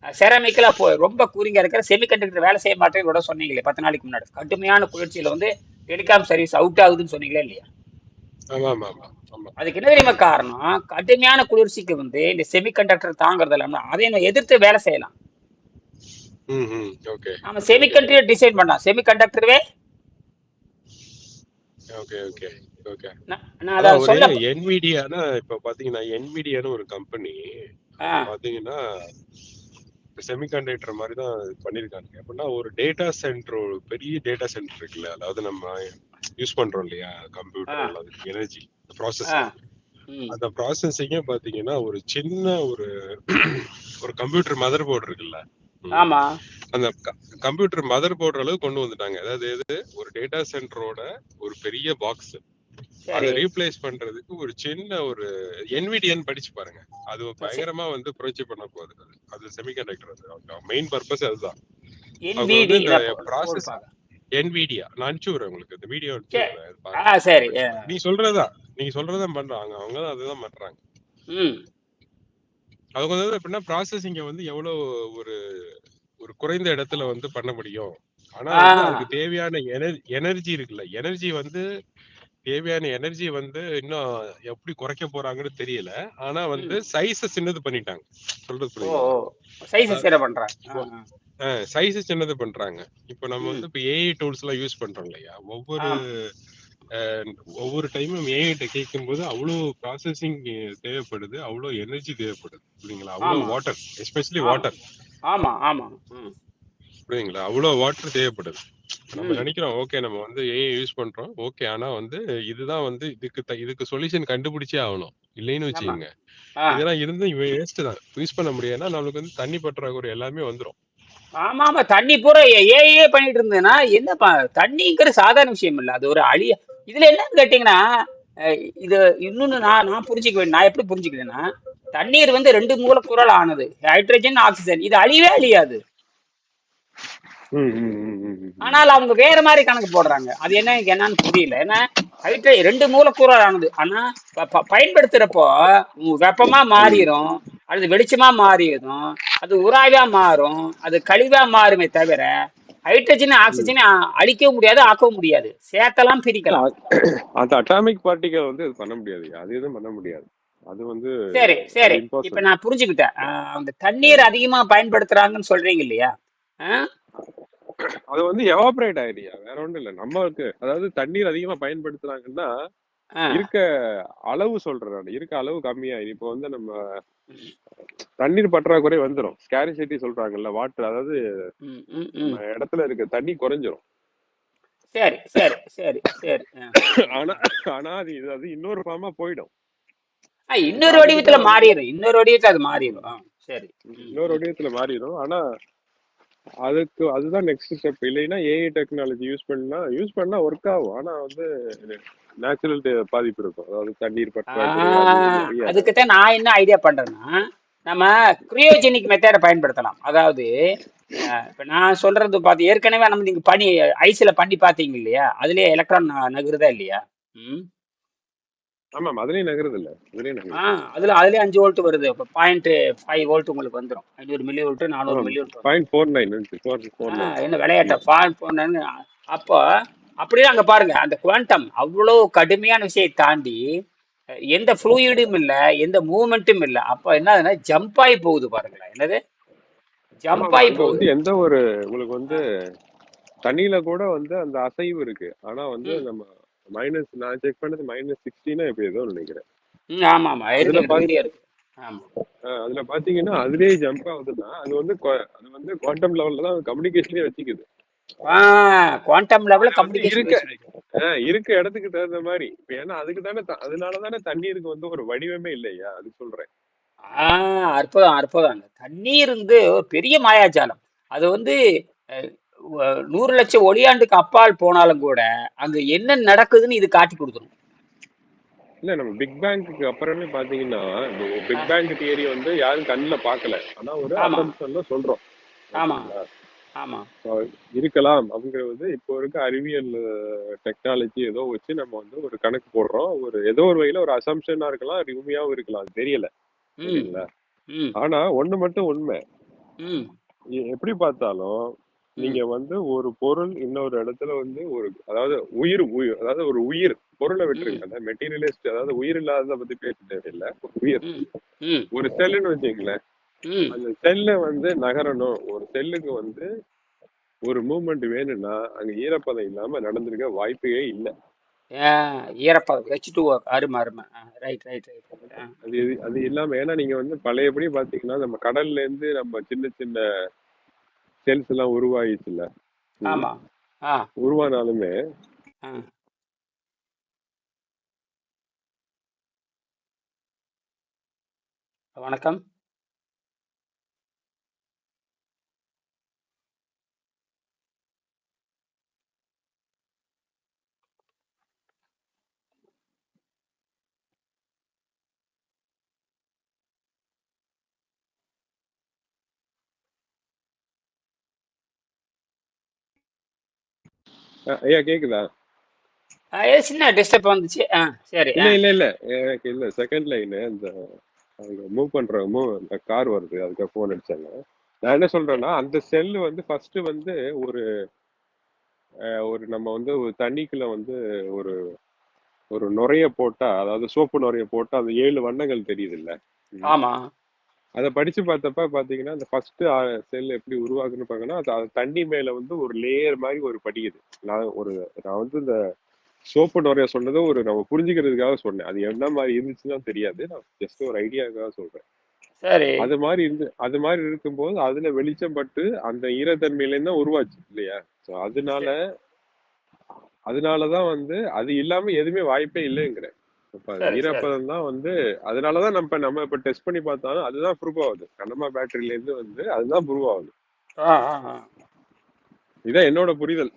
செராமிக்ல ரொம்ப கூலிங்கா இருக்கிற செமிகண்டக்டர் வேலை செய்ய மாட்டேன்னு கூட சொன்னீங்களே 10 நாளைக்கு முன்னாடி. கடுமையான குளிர்ச்சியில வந்து டெலிகாம் சர்வீஸ் அவுட் ஆகுதுன்னு சொன்னீங்களா இல்லையா? அதுக்கு என்ன தெரியுமா காரணம்? கடுமையான குளிர்ச்சிக்கு வந்து இந்த செமிகண்டக்டர் தாங்குறது இல்லாம அதை எதிர்த்து வேலை செய்யலாம். ஆமா, செமிகண்டக்டர் டிசைன் பண்ணலாம், செமிகண்டக்டரவே. நான் அத சொல்ல என்விடியானா இப்ப பாத்தீங்கன்னா, என்விடியான்னு ஒரு கம்பெனி பாத்தீங்கன்னா செமிகண்டக்டர் மாதிரி தான் பண்ணிருக்காங்க. அப்படின்னா ஒரு டேட்டா சென்டர், ஒரு பெரிய டேட்டா சென்டர் இருக்குல்ல, அதாவது நம்ம யூஸ் பண்றோம் இல்லையா கம்ப்யூட்டர், அதுக்கு எனர்ஜி ப்ராசஸிங், அந்த ப்ராசஸிங்க பாத்தீங்கன்னா ஒரு சின்ன ஒரு கம்ப்யூட்டர் மதர் போர்டு இருக்குல்ல, அந்த கம்ப்யூட்டர் மதர் போர்டு அளவு கொண்டு வந்துட்டாங்க. அதாவது ஒரு டேட்டா சென்டரோட ஒரு பெரிய பாக்ஸ், அதை ரீப்ளேஸ் பண்றதுக்கு ஒரு சின்ன ஒரு என்விடியன் படிச்சு பாருங்க. அது பயங்கரமா வந்து புரட்சி பண்ண போகுது. அது செமிகண்டக்டர் மெயின் பர்பஸ் அதுதான். அவங்க வந்து இந்த ப்ராசஸ் என்விடியா, நான் அனுப்பிச்சு விடுறேன் உங்களுக்கு இந்த வீடியோ. நீங்க சொல்றதான் பண்றாங்க, அவங்க தான் அதுதான் பண்றாங்க. அவங்க வந்து எப்படின்னா ப்ராசஸிங்க வந்து எவ்வளவு ஒரு ஒரு குறைந்த இடத்துல வந்து பண்ண முடியும். ஆனா வந்து அதுக்கு ஆஹ் தேவையான எனர்ஜி இருக்குல்ல, எனர்ஜி வந்து தேவையான எனர்ஜி வந்து இன்னும் எப்படி குறைக்க போறாங்கன்னு தெரியல. ஆனா வந்து சைஸ சின்னது பண்ணிட்டாங்க. சொல்றது ஓ புரியுதுங்களா? சைஸ் சேர பண்றாங்க. இப்போ சைஸ் சின்னது பண்றாங்க. இப்போ நம்ம ம் வந்து இப்போ ஏஐ டூல்ஸ் எல்லாம் யூஸ் பண்றோம் இல்லையா? ஒவ்வொரு ஆமா ஒவ்வொரு டைமும் ஏஐட்ட கேட்கும்போது அவ்வளோ ப்ராசஸிங் தேவைப்படுது, அவ்வளோ எனர்ஜி தேவைப்படுது. புரியுங்களா? அவ்வளோ ஆமா வாட்டர், எஸ்பெஷலி ஆமா வாட்டர். ஆமா ஆமா. ம் புரியுதுங்களா? அவ்வளோ வாட்டர் தேவைப்படுது. நம்ம ம் நினைக்கிறோம் ஓகே நம்ம வந்து ஏஐ யூஸ் பண்றோம். ஓகே. ஆனா வந்து இதுதான் வந்து இதுக்கு சொல்யூஷன் கண்டுபிடிச்சே ஆகணும். இல்லைன்னு ஆமா. வச்சுக்கோங்க. ஆ இதெல்லாம் இருந்து வேஸ்ட் தான். யூஸ் பண்ண முடியாதுன்னா நம்மளுக்கு வந்து தண்ணி பற்றாக்குறை எல்லாமே வந்துரும். ஆமா ஆமா. தண்ணி பூரா ஏஏ பண்ணிட்டு இருந்ததுன்னா என்னப்பா, தண்ணிங்கிறது சாதாரண விஷயம் இல்ல, அது ஒரு அழிய. இதுல என்னன்னு கேட்டீங்கன்னா, இது இன்னொன்னு நான் நான் புரிஞ்சுக்க வேண்டிய, நான் எப்படி புரிஞ்சுக்கிறேன்னா, தண்ணீர் வந்து ரெண்டு மூலக்கூறால் ஆனது, ஹைட்ரஜன் ஆக்சிஜன். இது அழியவே அழியாது. ம், ம், ம், ம், ம், ம். ஆனால் அவங்க வேற மாதிரி கணக்கு போடுறாங்க. அது என்ன எனக்கு என்னன்னு புரியல. ஏன்னா ரெண்டு மூலக்கூறால் ஆனது, ஆனா பயன்படுத்துறப்போ வெப்பமா மாறிடும், அல்லது வெளிச்சமா மாறிடும், அது உராய்வா மாறும், அது கழிவா மாறுமே தவிர ஹைட்ரஜன் ம். ஆக்சிஜன் அழிக்கவும் முடியாது, ஆக்கவும் முடியாது, சேர்த்தலாம் பிரிக்கலாம். அந்த அட்டாமிக் பார்ட்டிகல் வந்து இது பண்ண முடியாது, அது எதுவும் பண்ண முடியாது. அது வந்து சரி அது சரி. இப்ப இம்பாசிபிள். நான் புரிஞ்சுக்கிட்டேன். அந்த தண்ணீர் அதிகமா பயன்படுத்துறாங்கன்னு சொல்றீங்க இல்லையா? ஆஹ் அது வந்து எவாபரேட் ஆயிடுயா, வேற ஒண்ணும் இல்ல. நமக்கு அதாவது தண்ணீர் அதிகமா பயன்படுத்துறாங்கன்னா ஆஹ் இருக்க அளவு சொல்றேன் நான். இருக்க அளவு கம்மியாயிடும். இப்போ வந்து நம்ம தண்ணீர் பற்றாக்குறை வந்துடும், ஸ்கேரிசிட்டி சொல்றாங்கல்ல, வாட்டர், அதாவது ம் ம் நம்ம ம். இடத்துல இருக்க தண்ணி குறைஞ்சிரும். சரி சரி சரி சரி. ஆனா ஆனா அது இன்னொரு ஃபார்மா போயிடும். இப்ப இன்னொரு அதுக்கு வடிவத்துல தான் வந்து மாறிடும், இன்னொரு வடிவத்துல அது மாறிடும். சரி. ம் இன்னொரு ம். வடிவத்துல மாறிடும். ஆனா அதுதான் நெக்ஸ்ட் ஸ்டெப். இல்லைன்னா ஏஐ டெக்னாலஜி யூஸ் பண்ணா ஒர்க் ஆகும். ஆனா வந்து நேச்சுரல் பாதிப்பு இருக்கும். அதாவது தண்ணீர் பற்றாக்குறை, அது இது நிறைய இருக்கும். அதுக்குத்தான் நான் என்ன ஐடியா பண்றேன்னா, நம்ம கிரியோஜெனிக் மெத்தடை பயன்படுத்தலாம். அதாவது இப்ப நான் சொல்றது பார்த்து ஏற்கனவே நம்ம நீங்க பனி ஐஸ்ல பண்ணி பார்த்தீங்க இல்லையா? அதுலயே எலக்ட்ரான் நகருதா இல்லையா? ம். ஆமாம், அதுலயும் நகருது இல்ல, அதுலயும் நகருது. அதுலயே 5 வோல்ட் வருது. இப்போ 0.5 வோல்ட் உங்களுக்கு வந்துடும். 500 மில்லி வோல்ட், 400 ஆமாம், மில்லி வோல்ட் வந்துடும். 0.49 என்ன விளையாட்டா ஃபால் போனேன்னு. அப்போ அப்படியே அங்க பாருங்க, அந்த குவாண்டம் அவ்வளவு கடுமையான விஷயத்தை தாண்டி எந்த ஃப்ளூயிடும் இல்ல, எந்த மூவ்மெண்ட்டும் இல்ல. அப்ப என்ன ஜம்ப் ஆகி போகுது பாருங்களேன். என்னது ஆமா ஜம்ப் ஆமா, ஆகி அங்க போகுது. வந்து எந்த ஒரு உங்களுக்கு வந்து ஆ, தண்ணியில கூட வந்து அந்த அசைவு இருக்கு. ஆனா வந்து ம் நம்ம நான் செக் பண்ணது -16 இப்ப ஏதோ நினைக்கிறேன். ம். ஆமா ஆமா, இருக்கு, அதுல என்கிட்ட பாத்து வீடியோ இருக்கு. ஆமா. அதுல பாத்தீங்கன்னா அதுலயே ஜம்ப் ஆகுதுன்னா அது வந்து குவாண்டம் லெவல்ல தான் கம்யூனிகேஷனே வச்சுக்குது. குவாண்டம் லெவல்ல அது வந்து கம்யூனிகேஷன் வச்சுக்கிட்டு. இருக்க இடத்துக்கு தகுந்த மாதிரி. இப்ப ஏன்னா அதுக்கு தானே அதனாலதானே தண்ணீருக்கு வந்து ஒரு வடிவமே இல்லையா, அது சொல்றேன். அற்புதம் அற்புதம். அந்த தண்ணீர் வந்து ஒரு பெரிய மாயாஜாலம். அது வந்து 100 லட்சம் ஒளியாண்டுக்கு அப்பால் போனாலும் கூட அங்க என்ன நடக்குதுன்னு இது காட்டி கொடுத்துரும். இல்ல, நம்ம பிக் பேங்க்கு அப்புறமே பாத்தீங்கன்னா, ஆ, பிக் பேங்க் தியரி வந்து யாரும் கண்ணுல பாக்கல. ஆனா ஒரு ஆமா அசம்ப்ஷன்ல சொல்றோம். ஆமா ஓகேங்களா? ஆமா. இருக்கலாம் அப்படிங்கிறது இப்போ இருக்க அறிவியல் டெக்னாலஜி ஏதோ வச்சு நம்ம வந்து ஒரு கணக்கு போடுறோம். ஏதோ ஒரு வகையில ஒரு அசம்ஷனா இருக்கலாம், அது உண்மையாவும் இருக்கலாம், அது தெரியல. ம் ஓகேங்களா? ம் ஆனா ஒண்ணு மட்டும் உண்மை. ம் எப்படி பார்த்தாலும் ம் நீங்க வந்து ஒரு பொருள் இன்னொரு இடத்துல வந்து அதாவது அதாவது ஒரு உயிர், பொருளை ம் விட்டுருங்க, அதாவது மெட்டீரியலிஸ்ட், அதாவது உயிர் இல்லாததை பத்தி பேச தேவையில்லை. ஒரு உயிர், ம் ம் ஒரு செல்லுன்னு வச்சுங்களேன். ம். அந்த செல்ல வந்து நகரணும், ஒரு செல்லுக்கு வந்து ஒரு மூவ்மெண்ட் வேணும்னா அங்க ஈரப்பதம் இல்லாம நடந்திருக்க வாய்ப்பே இல்லை. ஈரப்பதம் H2O. அருமை அருமை. Right right right. அது இல்லாம, ஏன்னா நீங்க வந்து பழையபடி பாத்தீங்கன்னா நம்ம கடல்ல இருந்து நம்ம சின்ன சின்ன செல்ஸ் எல்லாம் உருவாயிடுச்சுல்ல. ம். ஆமா. ஆ உருவானாலுமே ஆ. வணக்கம். ஐயா கேக்குதா? ஏதோ சின்ன டிஸ்டர்ப் வந்துச்சு. சரி. இல்ல இல்ல இல்ல, எனக்கு இல்ல, செகண்ட் லைன் அந்த மூவ் பண்றமோ அந்த கார் வருது, அதுக்கு போன் அடிச்சாங்க. நான் என்ன சொல்றேன்னா, அந்த செல்லு வந்து ஃபர்ஸ்ட் வந்து ஒரு ஒரு நம்ம வந்து ஒரு தண்ணிக்குள்ள வந்து ஒரு ஒரு நுரைய போட்டா, அதாவது சோப்பு நுரைய போட்டா அந்த 7 வண்ணங்கள் தெரியுது இல்ல. ஆமா. அதை படிச்சு பார்த்தப்ப பாத்தீங்கன்னா, அந்த ஃபர்ஸ்ட் செல் எப்படி உருவாகுன்னு பாங்கன்னா, அது தண்ணி மேல வந்து ஒரு லேயர் மாதிரி ஒரு படியுது. நான் வந்து இந்த சோப்பு நுரைய சொன்னது ஒரு நம்ம புரிஞ்சுக்கிறதுக்காக சொன்னேன். அது என்ன மாதிரி இருந்துச்சுன்னா தெரியாது. நான் ஜஸ்ட் ஒரு ஐடியாக்காக சொல்றேன். சரி. அது மாதிரி இருக்கும்போது அதுல வெளிச்சம் பட்டு அந்த ஈரத்தன்மையில தான் உருவாச்சு இல்லையா? ஸோ அதனாலதான் வந்து அது இல்லாம எதுவுமே வாய்ப்பே இல்லைங்கிறேன். இப்ப அது சரி, சரி. ஈரப்பதம் தான் வந்து அதனாலதான் நம்ம இப்ப டெஸ்ட் பண்ணி பார்த்தாலும் அதுதான் ப்ரூவ் ஆகுது. கண்ணம்மா பேட்டரியில இருந்து வந்து அதுதான் ப்ரூவ் ஆகுது. ஆ, ஆ, ஆ. இதான் என்னோட புரிதல்.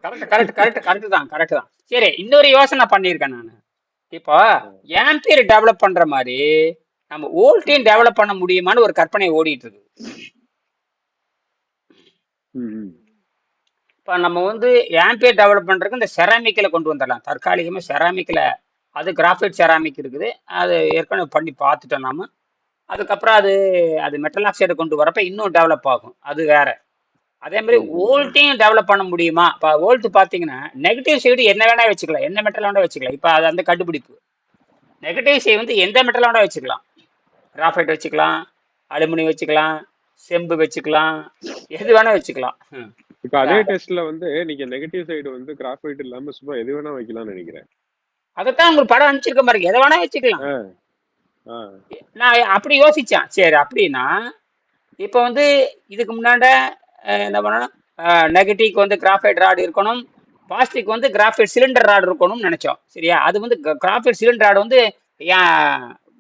கரெக்ட் தான். சரி, இன்னொரு யோசனை பண்ணியிருக்கேன் நான். இப்போ ஆம்பியர் டெவலப் பண்ற மாதிரி நம்ம வோல்ட்டையும் டெவலப் பண்ண முடியுமான்னு ஒரு கற்பனை ஓடிட்டு இருக்கு. இப்போ நம்ம வந்து ஆம்பியர் டெவலப் பண்றதுக்கு இந்த செராமிக்கில் கொண்டு வந்துடலாம். தற்காலிகமாக செராமிக்கில் அது கிராஃபைட் செராமிக் இருக்குது. அது ஏற்கனவே பண்ணி பார்த்துட்டோம் நாம. அதுக்கப்புறம் அது மெட்டல் ஆக்சைடை கொண்டு வரப்ப இன்னும் டெவலப் ஆகும். அது வேற. அதே மாதிரி வோல்ட்டையும் டெவலப் பண்ண முடியுமா? இப்போ வோல்ட் பார்த்தீங்கன்னா நெகட்டிவ் சைடு என்ன வேணா வச்சுக்கலாம், என்ன மெட்டல் வேணா வச்சுக்கலாம். இப்போ அது அந்த கண்டுபிடிப்பு. நெகட்டிவ் சைடு வந்து எந்த மெட்டல் வேணா வச்சுக்கலாம். கிராஃபைட் வச்சுக்கலாம், அலுமினியம் வச்சுக்கலாம், செம்பு வச்சுக்கலாம், எது வேணா வச்சுக்கலாம். இப்ப அதே டெஸ்ட்ல வந்து நீங்க நெகட்டிவ் சைடு வந்து கிராஃபைட் இல்லாம சும்மா எது வேணா வைக்கலாம்னு நினைக்கிறேன். அதைத்தான் உங்களுக்கு படம் அனுப்பிச்சிருக்க பாருங்க, எதை வேணா வச்சுக்கலாம். நான் அப்படி யோசிச்சேன். சரி, அப்படின்னா இப்ப வந்து இதுக்கு முன்னாண்ட என்ன பண்ணணும், நெகட்டிவ்க்கு வந்து கிராஃபைட் ராடு இருக்கணும், பாசிட்டிவ்க்கு வந்து கிராஃபைட் சிலிண்டர் ராடு இருக்கணும்னு நினைச்சோம். சரியா? அது வந்து கிராஃபைட் சிலிண்டர் ராடு வந்து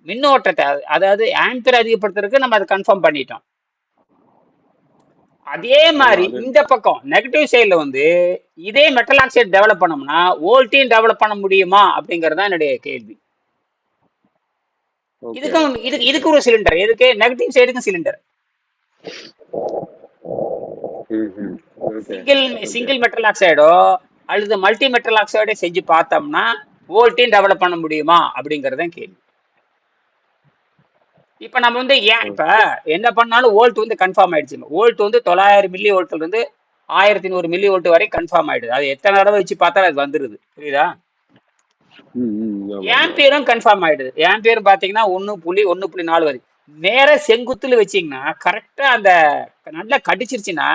மின்னோட்டத்தை, அதாவது ஆம்பியர் அதிகப்படுத்துறதுக்கு நம்ம அதை கன்ஃபார்ம் பண்ணிட்டோம். அதே மாதிரி இந்த பக்கம் நெகட்டிவ் சைட்ல வந்து இதே மெட்டல் ஆக்சைடு டெவலப் பண்ணோம்னா வோல்ட்டையும் டெவலப் பண்ண முடியுமா அப்படிங்கறது தான் என்னுடைய கேள்வி. இதுக்கு ஒரு சிலிண்டர், எதுக்கு நெகட்டிவ் சைடுக்கு சிலிண்டர், சிங்கிள் மெட்டல் ஆக்சைடோ அல்லது மல்டி மெட்டல் ஆக்சைடோ செஞ்சு பார்த்தோம்னா வோல்ட்டையும் டெவலப் பண்ண முடியுமா அப்படிங்கறது தான் கேள்வி. இப்ப நம்ம வந்து இப்ப என்ன பண்ணாலும் வோல்ட் வந்து கன்ஃபார்ம் ஆயிடுச்சு. வோல்ட் வந்து 900 மில்லி வோல்ட்ல இருந்து 1100 மில்லி வோல்ட் வரை கன்ஃபார்ம் ஆயிடுது. அது எத்தனை தடவை வச்சு பார்த்தாலும் அது வந்துருது. புரியுதா? ஆம்பியரும் கன்ஃபார்ம் ஆயிடுது. ஆம்பியரும் பாத்தீங்கன்னா 1.4 வரை நேர செங்குத்துல வச்சீங்கன்னா கரெக்டா அந்த நல்லா கடிச்சிருச்சுன்னா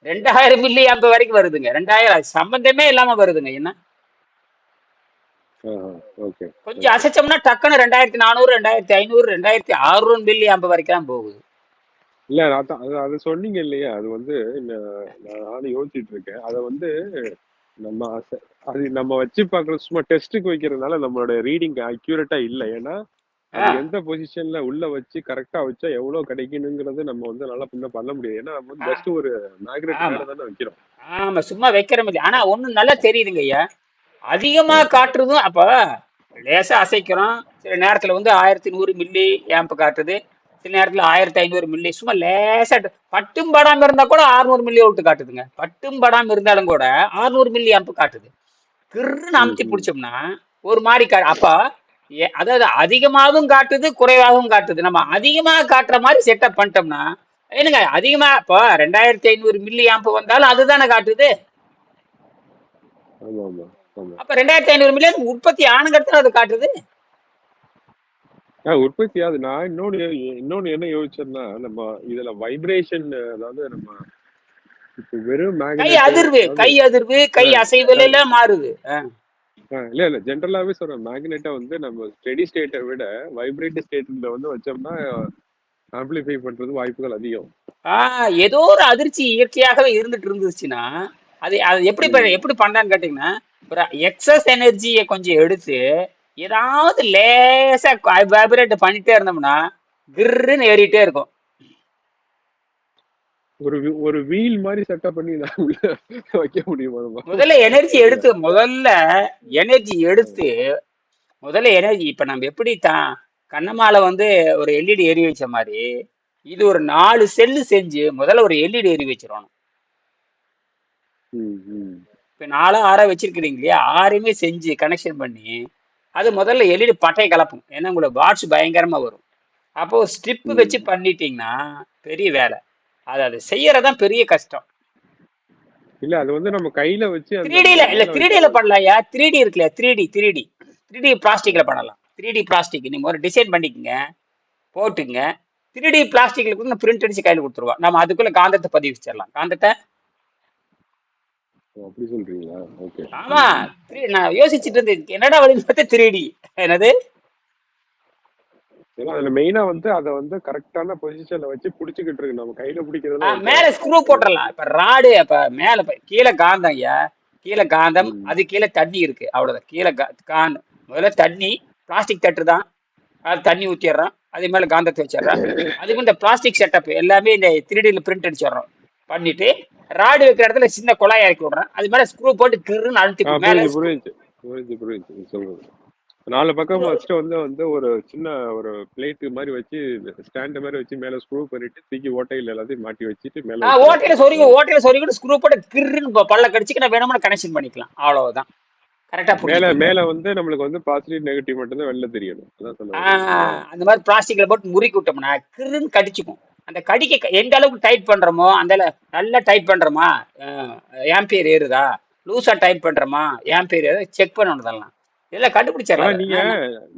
2000 மில்லி ஆம்பு வரைக்கும் வருதுங்க. 2000 சம்பந்தமே இல்லாம வருதுங்க. என்ன கொஞ்சம் அசைச்சோம்னா டக்குன்னு 2400, 2500, 2600 மில்லி ஆம்பு வரைக்கும் தான் போகுது. இல்ல அது சொன்னீங்க இல்லையா, அது வந்து நானும் யோசிச்சுட்டு இருக்கேன். அதை வந்து நம்ம வச்சு பாக்குறது சும்மா டெஸ்ட்டுக்கு வைக்கிறதுனால நம்மளோட ரீடிங் அக்யூரேட்டா இல்லை. ஏன்னா அது எந்த பொசிஷன்ல உள்ள வச்சு கரெக்டா வச்சா எவ்வளவு கிடைக்கணுங்கிறது நம்ம வந்து நல்லா பண்ண முடியாது. ஏன்னா நம்ம வந்து ஜஸ்ட் ஒரு மேக்னெட் மேல தானே வைக்கிறோம். ஆமா, சும்மா வைக்கிற மாதிரி. ஆனா ஒண்ணு நல்லா தெரியுதுங்க ஐயா, அதிகமா காட்டுறதும் அப்ப லேசா அசைக்கிறோம். சில நேரத்துல வந்து 1100 மில்லி ஆம்பு காட்டுது, சில நேரத்துல 1500 மில்லி. சும்மா லேசா பட்டும் படாம இருந்தா கூட 600 மில்லி வோல்ட் காட்டுதுங்க. பட்டும் படாம இருந்தாலும் கூட 600 மில்லி ஆம்பு காட்டுது. கிருன்னு அமுத்தி பிடிச்சோம்னா ஒரு மாதிரி அப்ப அதாவது அதிகமாகவும் காட்டுது, குறைவாகவும் காட்டுது. நம்ம அதிகமா காட்டுற மாதிரி செட்டப் பண்ணிட்டோம்னா என்னங்க, அதிகமா இப்போ 2500 மில்லி ஆம்பு வந்தாலும் அதுதானே காட்டுது. அப்ப 2500 மில்லி உற்பத்தி ஆணுங்கிறது அது காட்டுது. உற்பத்தி ஆகுது. நான் இன்னொன்னு என்ன யோசிச்சேன்னா, நம்ம இதுல வைப்ரேஷன், அதாவது நம்ம வெறும் கை அதிர்வு கை அசைவுல எல்லாம் மாறுது. இல்ல ஜென்ரலாவே சொல்றேன், மேக்னெட்டை வந்து நம்ம ஸ்டெடி ஸ்டேட்டை விட வைப்ரேட்டிவ் ஸ்டேட்ல வந்து வச்சோம்னா ஆம்பிளிஃபை பண்றது வாய்ப்புகள் அதிகம். ஏதோ ஒரு அதிர்ச்சி இயற்கையாகவே இருந்துட்டு இருந்துச்சுன்னா அது எப்படி பண்றான்னு கேட்டீங்கன்னா, ஒரு எக்ஸஸ் எனர்ஜியை கொஞ்சம் எடுத்து ஏதாவது லேசா வைப்ரேட் பண்ணிட்டே இருந்தோம்னா கிர்ன்னு ஏறிட்டே இருக்கும். ஒரு வீல் மாதிரி செட்டப் பண்ணி வைக்க முடியுமா? முதல்ல எனர்ஜி எடுத்து இப்ப நம்ம எப்படி கண்ணமால வந்து ஒரு எல்இடி எரி வச்ச மாதிரி இது ஒரு 4 செல்லு செஞ்சு முதல்ல ஒரு எல்இடி எரி வச்சிடணும். இப்ப 4 6 வச்சிருக்கிறீங்க இல்லையா, 6மே செஞ்சு கனெக்ஷன் பண்ணி அது முதல்ல எல்இடி பட்டை கலப்பும். ஏன்னா உங்களோட வாட்ஸ் பயங்கரமா வரும். அப்போ ஸ்ட்ரிப் ம். வச்சு பண்ணிட்டீங்கன்னா பெரிய வேலை. அது செய்யறதான் பெரிய கஷ்டம். இல்ல அது வந்து நம்ம கையில வச்சு அந்த 3Dல இல்ல மேல 3Dல வைக்கிறது. பண்ணலாம்யா. 3D இருக்குல்ல 3D பிளாஸ்டிக்ல பண்ணலாம். 3D பிளாஸ்டிக் நீங்க ஒரு டிசைன் பண்ணிக்கங்க, போட்டுங்க. 3D பிளாஸ்டிக்ல கூட பிரிண்ட் அடிச்சு கையில கொடுத்துருவோம். நம்ம அதுக்குள்ள காந்தத்தை பதிவு வச்சிடலாம். காந்தத்தை ஓ, அப்படி சொல்றீங்களா? ஓகே. ஆமா. நான் யோசிச்சுட்டு இருந்தேன் என்னடா வழி பார்த்தா 3D என்னது. ஏன்னா அதுல மெயினா வந்து அதை வந்து கரெக்டான பொசிஷன்ல வச்சு புடிச்சுக்கிட்டு இருக்கு. நம்ம கையில பிடிக்கிறதுலாம் ஓகே. மேல ஸ்க்ரூ போட்டுடலாம். இப்ப ராடு இப்ப மேல கீழே காந்தம் ஐயா. கீழே காந்தம், ம். அது கீழே தண்ணி இருக்கு. அவ்வளவுதான். கீழே காந்தம் முதல்ல தண்ணி, பிளாஸ்டிக் தட்டு தான். அது தண்ணி ஊற்றிடுறோம். அது மேல காந்தத்தை வச்சிடறோம். அதுக்கு இந்த பிளாஸ்டிக் செட்டப் எல்லாமே இந்த 3Dல பிரிண்ட் அடிச்சிடுறோம். பண்ணிட்டு ராடு வைக்கிற இடத்துல சின்ன குழாய் இறக்கி விடுறோம். அது மேல ஸ்க்ரூ போட்டு கிருன்னு அழுத்தி மேல புரியுது புரியுது புரியுது புரியுது நீ சொல்றது. 4 பக்கம் வச்சுட்டு வந்து வந்து ஒரு சின்ன ஒரு பிளேட் மாதிரி வச்சு ஸ்டாண்ட் மாதிரி வச்சு மேல ஸ்க்ரூ பண்ணிட்டு தூக்கி ஓட்டையில எல்லாத்தையும் மாட்டி வச்சுட்டு மேல ஓட்டையில சொருகி ஸ்க்ரூ போட்டு கிருன்னு பல்ல கடிச்சுக்கு நான் வேணும்னா கனெக்ஷன் பண்ணிக்கலாம். அவ்வளவுதான். கரெக்டா மேல புரிஞ்சுக்கீங்க. மேல வந்து நம்மளுக்கு வந்து பாசிட்டிவ் நெகட்டிவ் மட்டும் தான் வெளில தெரியணும். அதான் சொல்ல அந்த மாதிரி பிளாஸ்டிக்ல போட்டு முறுக்கி விட்டோம்னா கிருன்னு கடிச்சுக்கும். அந்த கடிக்க எந்த அளவுக்கு டைட் பண்றோமோ அந்த நல்லா டைட் பண்றோமா, ஆம்பியர் ஏறுதா, லூசா டைட் பண்றோமா, ஆம்பியர் ஏறுதா செக் பண்ணணும். இதெல்லாம் இதெல்லாம் கண்டுபிடிச்சிடலாம். நீங்க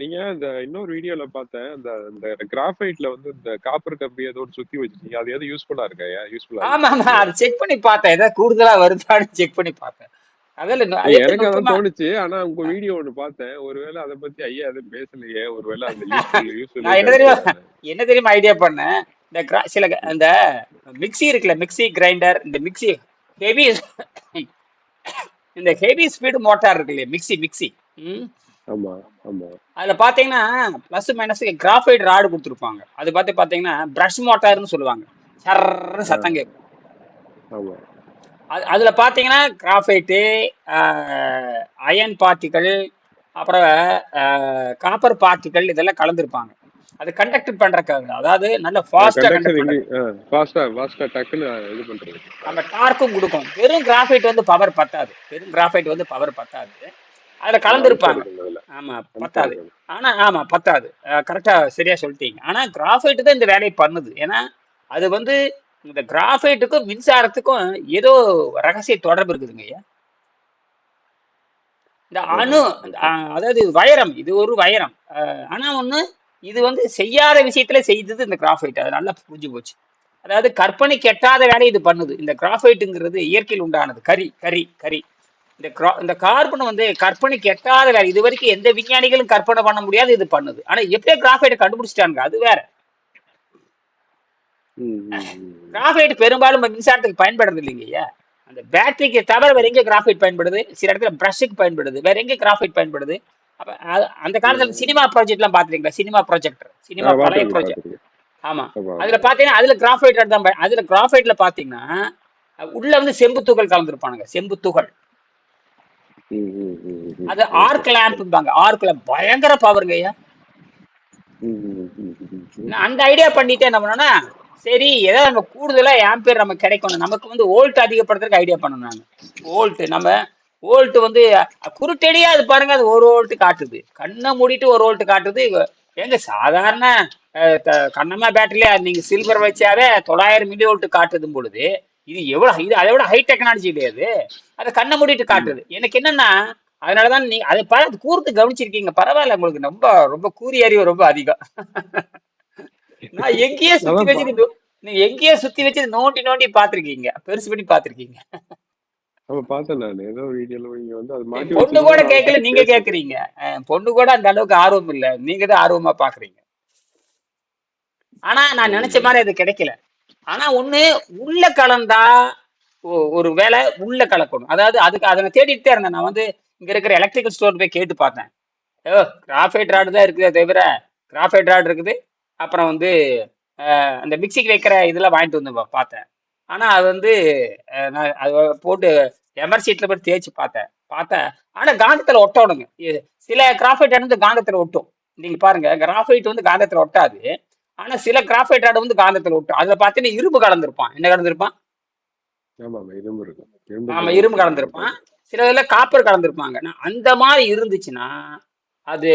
நீங்க இந்த இன்னொரு வீடியோல பார்த்தேன். இந்த இந்த கிராஃபைட்ல வந்து இந்த காப்பர் கம்பி ஏதோ ஒரு சுத்தி வச்சிருக்கீங்க. அது எது யூஸ்ஃபுல்லா இருக்கா? யூஸ்ஃபுல்லா ஆமா ஆமா, அது செக் பண்ணி பார்த்தேன். ஏதாவது கூடுதலா வருதான்னு செக் பண்ணி பார்த்தேன். எனக்கு அதான் தோணுச்சு. ஆனா உங்க வீடியோ ஒண்ணு பார்த்தேன். ஒருவேளை அதை பத்தி ஐயா எதுவும் பேசலையே, ஒருவேளை அந்த நான் என்ன தெரியுமா ஐடியா பண்ணேன். இந்த சில இந்த மிக்ஸி இருக்குல்ல, மிக்ஸி கிரைண்டர், இந்த மிக்ஸி ஹெவி, இந்த ஹெவி ஸ்பீடு மோட்டார் இருக்கு இல்லையா, மிக்ஸி. ஆமா ஆமா. அதுல பாத்தீங்கன்னா பிளஸ் மைனஸ் கிராஃபைட் ராடு கொடுத்துருப்பாங்க. அது பார்த்து பாத்தீங்கன்னா பிரஷ் மோட்டார்னு சொல்லுவாங்க. சர்ன்னு சத்தம் கேட்கும். ஆமா. அதுல பாத்தீங்கன்னா கிராஃபைட்டு, அயன் பார்ட்டிகள், அப்புறம் காப்பர் பார்ட்டிகள் இதெல்லாம் கலந்துருப்பாங்க. அது கண்டக்ட் பண்றதுக்காக, அதாவது நல்ல ஃபாஸ்டா டக்குன்னு இது பண்றது. நம்ம டார்க்கும் கொடுக்கும். வெறும் கிராஃபைட் வந்து பவர் பத்தாது. அதுல கலந்துருப்பாங்க. ஆமா பத்தாது. ஆனா பத்தாது. கரெக்டா சரியா சொல்லிட்டீங்க. ஆனா கிராஃபைட் தான் இந்த வேலையை பண்ணுது. ஏன்னா அது வந்து இந்த கிராஃபைட்டுக்கும் மின்சாரத்துக்கும் ஏதோ ரகசிய தொடர்பு இருக்குதுங்க ஐயா. இந்த அணு, அதாவது வைரம், இது ஒரு வைரம். ஆனா ஒண்ணு, இது வந்து செய்யாத விஷயத்துல செய்தது இந்த கிராஃபைட். அது நல்லா புரிஞ்சு போச்சு. அதாவது கற்பனை கெட்டாத வேலை இது பண்ணுது. இந்த கிராஃபைட்டுங்கிறது இயற்கையில் உண்டானது. கரி இந்த கார்பன் வந்து கற்பனை கெட்டாத வேலை. இது வரைக்கும் எந்த விஞ்ஞானிகளும் கற்பனை பண்ண முடியாது, இது பண்ணுது. ஆனா எப்படியே கிராஃபைட்டை கண்டுபிடிச்சிட்டாங்க, அது வேற. கிராஃபைட் பெரும்பாலும் மின்சாரத்துக்கு பயன்படுறது இல்லைங்கய்யா. அந்த பேட்டரிக்கு தவிர வேற எங்க கிராஃபைட் பயன்படுது? சில இடத்துல பிரஷுக்கு பயன்படுது. வேற எங்க கிராஃபைட் பயன்படுது? அப்ப அந்த காலத்துல சினிமா ப்ராஜெக்ட் எல்லாம் பாத்துருக்கீங்களா? சினிமா பழைய ப்ராஜெக்ட். ஆமா. அதுல பாத்தீங்கன்னா அதுல கிராஃபைட் தான். அதுல கிராஃபைட்ல பாத்தீங்கன்னா உள்ள வந்து செம்பு துகள் கலந்துருப்பானுங்க. செம்பு துகள். அது ஆர்க் லேம்பாங்க. ஆர்க் லேம்ப் பயங்கர பவருங்க ஐயா. அந்த ஐடியா பண்ணிட்டு என்ன பண்ணோம்னா, சரி ஏதாவது நம்ம கூடுதலா ஆம்பியர் நமக்கு கிடைக்கணும், நமக்கு வந்து வோல்ட் அதிகப்படுத்துறதுக்கு ஐடியா பண்ணணும். நான் வோல்ட் வந்து குருட்டடியா அது பாருங்க, அது 1 வோல்ட் காட்டுது. கண்ணை மூடிட்டு 1 வோல்ட் காட்டுது. எங்க சாதாரண கண்ணம்மா பேட்டரியில நீங்க சில்வர் வச்சாவே 900 மில்லி வோல்ட் காட்டுதும் பொழுது, இது அதை விட ஹை டெக்னாலஜி கிடையாது. அதை கண்ணை மூடிட்டு காட்டுது. எனக்கு என்னன்னா, அதனாலதான் நீங்க அதை பார்த்து கூர்த்து கவனிச்சிருக்கீங்க. பரவாயில்ல, உங்களுக்கு ரொம்ப ரொம்ப கூறிய அறிவு ரொம்ப அதிகம். நான் எங்கேயே சுத்தி வச்சு நோண்டி பாத்திருக்கீங்க, பெருசு பண்ணி பாத்திருக்கீங்க. பொண்ணு கூட கேட்கல, நீங்க கேக்குறீங்க. பொண்ணு கூட அந்த அளவுக்கு ஆர்வம் இல்ல, நீங்க தான் ஆர்வமா பாக்குறீங்க. ஆனா நான் நினைச்ச மாதிரி அது கிடைக்கல. ஆனா ஒண்ணு, உள்ள கலந்தா ஒரு வேலை உள்ள கலக்கணும். அதாவது அதுக்கு அதை தேடிட்டே இருந்தேன். நான் வந்து இங்க இருக்கிற எலக்ட்ரிக்கல் ஸ்டோர் போய் கேட்டு பார்த்தேன். கிராஃபைட் ராடு தான் இருக்குதே தவிர, கிராஃபைட் ராடு இருக்குது, அப்புறம் வந்து அந்த மிக்சிக்கு வைக்கிற இதெல்லாம் வாங்கிட்டு வந்து பார்த்தேன். ஆனா அது வந்து நான் அது போட்டு எமர்ஷீட்ல போய் தேய்ச்சி பார்த்தேன். ஆனா காந்தத்துல ஒட்டணுங்க. சில கிராஃபைட் ராடு வந்து காந்தத்துல ஒட்டும். நீங்க பாருங்க, கிராஃபைட் வந்து காந்தத்துல ஒட்டாது. ஆனா சில கிராஃபைட் ராடு வந்து காந்தத்துல ஒட்டும். அதுல பார்த்தீங்கன்னா இரும்பு கலந்துருப்பான். என்ன கலந்துருப்பான்? இரும்பு கலந்துருப்பான். சில இதுல காப்பர் கலந்துருப்பாங்க. அந்த மாதிரி இருந்துச்சுன்னா அது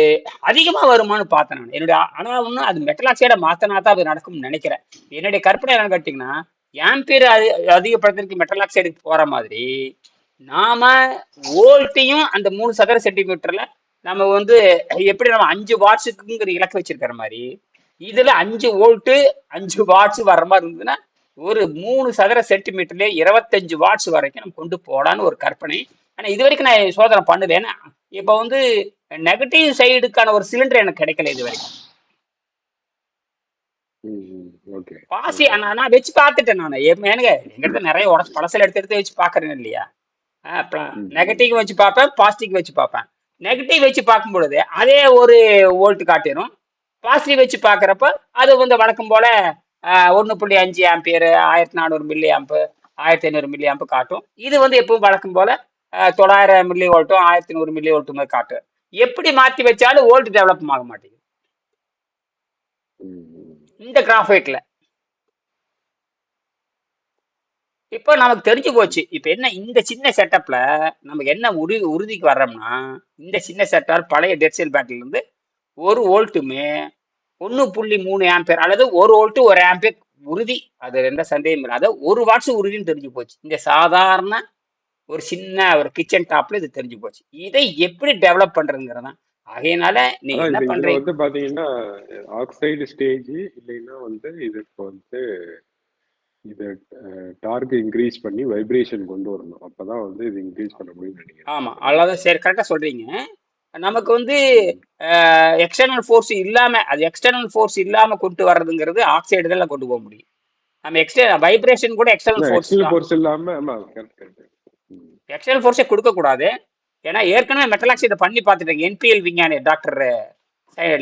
அதிகமா வருமானு பார்த்தேன் நான். என்னுடைய ஆனா ஒன்றும் அது மெட்டல் ஆக்சைடை மாத்தினா தான் அது நடக்கும்னு நினைக்கிறேன். என்னுடைய கற்பனை என்னன்னு கேட்டிங்கன்னா, ஆம்பியர் அதிகப்படுத்துறதுக்கு மெட்டல் ஆக்சைடுக்கு போற மாதிரி நாம வோல்ட்டையும் அந்த 3 சதுர சென்டிமீட்டர்ல நம்ம வந்து எப்படி நம்ம 5 வாட்ஸுக்குங்கிற இலக்கு வச்சிருக்கிற மாதிரி இதுல 5 வோல்ட் 5 வாட்ஸ் வர்ற மாதிரி இருந்ததுன்னா ஒரு 3 சதுர சென்டிமீட்டர்ல 25 வாட்ஸ் வரைக்கும் நம்ம கொண்டு போலான்னு ஒரு கற்பனை. ஆனா இது வரைக்கும் நான் சோதனை பண்ணுது. ஏன்னா இப்ப வந்து நெகட்டிவ் சைடுக்கான ஒரு சிலிண்டர் எனக்கு கிடைக்கல இது வரைக்கும். ஓகே பாசி நான் வச்சு பார்த்துட்டேன். நான் எனக்கு எங்கிட்ட நிறைய உடச்சு பழசில் எடுத்து வச்சு பாக்குறேன் இல்லையா. நெகட்டிவ் வச்சு பார்ப்பேன், பாசிட்டிவ் வச்சு பார்ப்பேன். நெகட்டிவ் வச்சு பார்க்கும் பொழுது அதே ஒரு வோல்ட் காட்டிடும். பாசிட்டிவ் வச்சு பார்க்குறப்ப அது வந்து வழக்கம் போல 1.5 ஆம்பியர் 1400 மில்லி ஆம்பு 1500 மில்லி ஆம்பு காட்டும். இது வந்து எப்பவும் வழக்கம் போல 900 மில்லி வோல்ட்டும் 1100 மில்லி வோல்ட்டும் காட்டும். எப்படி மாற்றி வச்சாலும் வோல்ட் டெவலப் ஆக மாட்டேங்குது இந்த கிராஃபைட்ல. இப்போ நமக்கு தெரிஞ்சு போச்சு. இப்போ என்ன இந்த சின்ன செட்டப்ல நமக்கு என்ன உறுதிக்கு வர்றோம்னா, இந்த சின்ன செட்டப் பழைய டெட் செல் பேட்டரியில இருந்து 1 வோல்ட்டுமே 1.3 ஆம்பியர் அல்லது 1 வோல்ட் 1 ஆம்பியர் உறுதி. அது எந்த சந்தேகம் இல்லை. அது 1 வாட்ஸ் உறுதின்னு தெரிஞ்சு போச்சு. இந்த சாதாரண ஒரு சின்ன ஒரு கிச்சன் டாப்ல இது தெரிஞ்சு போச்சு. இதை எப்படி டெவலப் பண்றதுங்கிறதா. ஆகையினால நீங்க என்ன பண்றீங்க வந்து பாத்தீங்கன்னா ஆக்சைடு ஸ்டேஜ் இல்லைன்னா வந்து இதுக்கு வந்து இத டார்க் இன்க்ரீஸ் பண்ணி வைப்ரேஷன் கொண்டு வரணும். அப்பதான் வந்து இது இன்க்ரீஸ் பண்ண முடியும்னு நினைக்கிறேன். ஆமா, அவ்வளவுதான். சரி, கரெக்டா சொல்றீங்க. நமக்கு வந்து எக்ஸ்டர்னல் ஃபோர்ஸ் இல்லாம அது எக்ஸ்டர்னல் ஃபோர்ஸ் இல்லாம கொண்டு வர்றதுங்கிறது ஆக்சைடு தான் கொண்டு போக முடியும். நம்ம வைப்ரேஷன் கூட எக்ஸ்டர்னல் ஃபோர்ஸ் இல்லாம எக்ஸ்டர்னல் ஃபோர்ஸே கொடுக்க கூடாது. ஏன்னா ஏற்கனவே மெட்டல் ஆக்சைடை பண்ணி பார்த்துட்டாங்க. என்பிஎல் விஞ்ஞானி டாக்டர்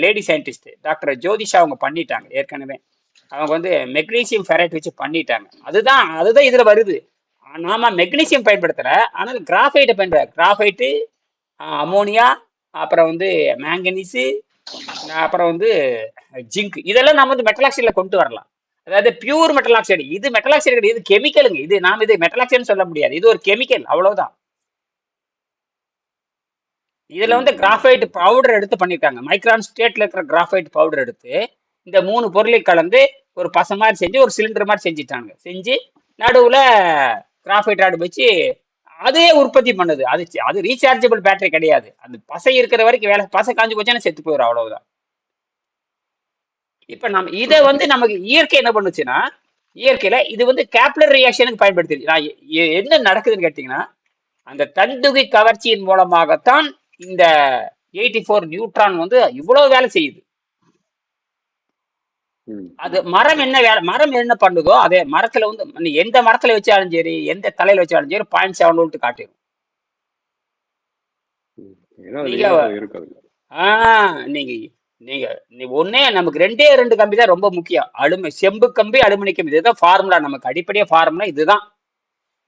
லேடி சயின்டிஸ்ட் டாக்டர் ஜோதிஷா அவங்க பண்ணிட்டாங்க ஏற்கனவே. அவங்க வந்து மெக்னீசியம் ஃபெரைட் வச்சு பண்ணிட்டாங்க. அதுதான் இதுல வருது. நாம மெக்னீசியம் பயன்படுத்தல, ஆனால் கிராஃபைட்டை பயன்படுத்த கிராஃபைட்டு, அமோனியா, அப்புறம் வந்து மேங்கனீஸு, அப்புறம் வந்து ஜிங்க், இதெல்லாம் நம்ம வந்து மெட்டல் ஆக்சைடில் கொண்டு வரலாம். அதாவது பியூர் மெட்டல் ஆக்சைடு. இது மெட்டல் ஆக்சைடு கிடையாது, இது கெமிக்கலுங்க. இது நாம இது மெட்டல் ஆக்சைடுன்னு சொல்ல முடியாது, இது ஒரு கெமிக்கல், அவ்வளவுதான். இதுல வந்து கிராஃபைட் பவுடர் எடுத்து பண்ணிட்டாங்க. மைக்ரான் ஸ்டேட்ல இருக்கிற கிராஃபைட் பவுடர் எடுத்து இந்த 3 பொருளை கலந்து ஒரு பசை மாதிரி செஞ்சு ஒரு சிலிண்டர் மாதிரி செஞ்சுட்டாங்க. செஞ்சு நடுவுல கிராஃபைட் ராடு வச்சு அதே உற்பத்தி பண்ணுது. அது ரீசார்ஜபிள் பேட்டரி கிடையாது. அந்த பசை இருக்கிற வரைக்கும் வேலை, பசை காஞ்சு போச்சுன்னா செத்து போயிடும், அவ்வளவுதான். இப்ப நம்ம இதை வந்து நமக்கு இயற்கை என்ன பண்ணுச்சுன்னா, இயற்கையில இது வந்து கேப்லர் ரியாக்ஷனுக்கு பயன்படுத்திருக்கு. நான் என்ன நடக்குதுன்னு கேட்டீங்கன்னா, அந்த தண்டுகை கவர்ச்சியின் மூலமாகத்தான் இந்த 84 நியூட்ரான் வந்து இவ்வளவு வேலை செய்யுது. அது மரம் என்ன பண்ணுதோ அதே மரத்துல வந்து எந்த மரத்துல வச்சாலும் சரி, எந்த தலையில வச்சாலும் சரி 0.7 வோல்ட் காட்டிடும். நீங்க ஒன்னே நமக்கு 2 கம்பி தான் ரொம்ப முக்கியம். செம்பு கம்பி, அலுமினிய கம்பி, இதுதான் ஃபார்முலா. நமக்கு அடிப்படையா ஃபார்முலா இதுதான்.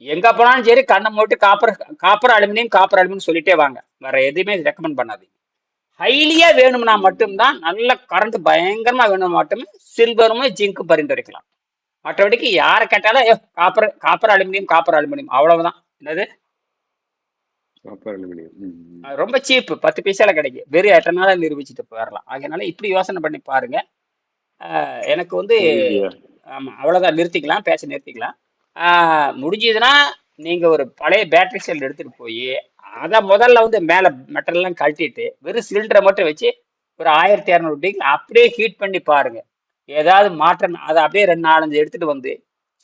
எங்க போனாலும் சரி கண்ணை போட்டு காப்பர் அலுமினியம் சொல்லிட்டே வாங்க. வேற எதுவுமே ரெக்கமெண்ட் பண்ணாதீங்க. ஹைலியா வேணும்னா மட்டும்தான், நல்ல கரண்ட் பயங்கரமா வேணும் மட்டுமே சில்வரும் ஜிங்க்கும் பரிந்துரைக்கலாம். மற்றபடிக்கு யாரை கேட்டாலும் காப்பர் அலுமினியம் அவ்வளவுதான். என்னது ரொம்ப சீப்பு, 10 பைசால கிடைக்கும். வெறும் 8 நாள நிரூபிச்சுட்டு போயிடலாம். அதனால இப்படி யோசனை பண்ணி பாருங்க. எனக்கு வந்து ஆமா, அவ்வளவுதான். நிறுத்திக்கலாம். முடிஞ்சதுன்னா நீங்க ஒரு பழைய பேட்டரி செல் எடுத்துட்டு போய் அதை முதல்ல வந்து மேல மெட்டல் எல்லாம் கழட்டிட்டு வெறும் சிலிண்டரை மட்டும் வச்சு ஒரு 1200 டிகிரி அப்படியே ஹீட் பண்ணி பாருங்க. ஏதாவது மாற்றம் அதை அப்படியே 2-4-5 எடுத்துட்டு வந்து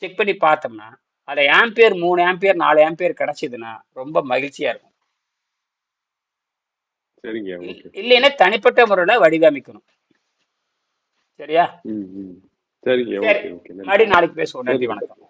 செக் பண்ணி பார்த்தோம்னா அதுல ஆம்பியர் 3 ஆம்பியர் 4 ஆம்பியர் கிடைச்சதுன்னா ரொம்ப மகிழ்ச்சியா இருக்கும். இல்லைன்னா தனிப்பட்ட முறையில வடிவமைக்கணும். சரியா? சரி, மறுபடியும் நாளைக்கு பேசுவோம். நன்றி, வணக்கம்.